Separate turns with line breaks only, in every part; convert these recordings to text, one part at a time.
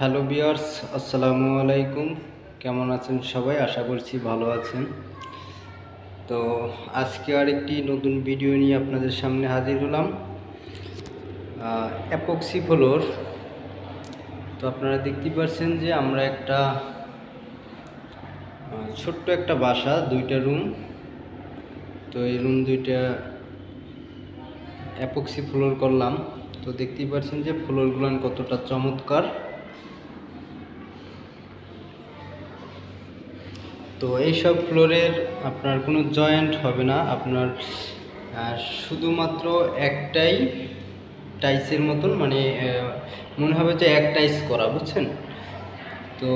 Hello viewers, আসসালামু আলাইকুম। কেমন আছেন সবাই? আশা করছি ভালো আছেন। তো আজকে আরেকটি নতুন ভিডিও নিয়ে আপনাদের সামনে হাজির হলাম। Epoxy floor. তো আপনারা দেখতেই পাচ্ছেন যে আমরা একটা ছোট্ট একটা বাসা, দুইটা রুম। তো এই রুম দুইটা অ্যাপক্সি ফ্লোর করলাম। তো দেখতেই পাচ্ছেন যে ফ্লোরগুলো কতটা চমৎকার। তো এইসব ফ্লোরের আপনার কোনো জয়েন্ট হবে না, আপনার শুধুমাত্র একটাই টাইসের মতন, মানে মনে হবে যে এক টাইস করা, বুঝছেন? তো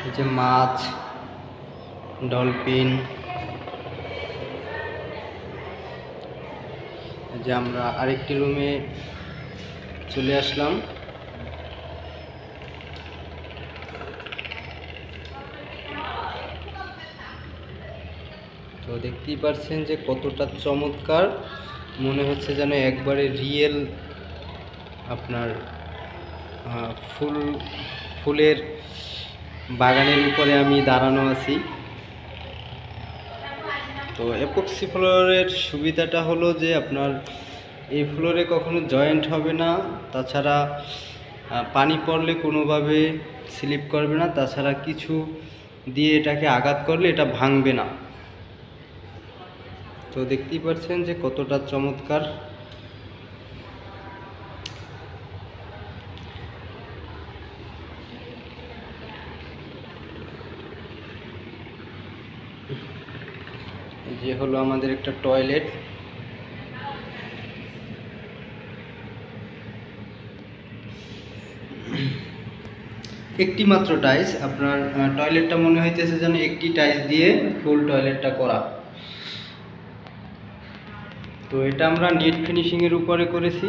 এই যে মাছ, ডলফিন, যে আমরা আরেকটি রুমে চলে আসলাম। তো দেখতেই পাচ্ছেন যে কতটা চমৎকার, মনে হচ্ছে যেন একবারে রিয়েল আপনার ফুলের বাগানের উপরে আমি দাঁড়ানো আছি। তো এপক্সি ফ্লোরের সুবিধাটা হলো যে আপনার এই ফ্লোরে কখনো জয়েন্ট হবে না, তাছাড়া পানি পড়লে কোনোভাবে স্লিপ করবে না, তাছাড়া কিছু দিয়ে এটাকে আঘাত করলে এটা ভাঙবে না। তো দেখতেই পাচ্ছেন যে কতটা চমৎকার। যে হলো আমাদের একটা টয়লেট। একটি মাত্র টাইলস, আপনার টয়লেটটা মনে হইতেছে যেন একটি টাইলস দিয়ে ফুল টয়লেটটা করা। তো এটা আমরা নেট ফিনিশিংয়ের উপরে করেছি।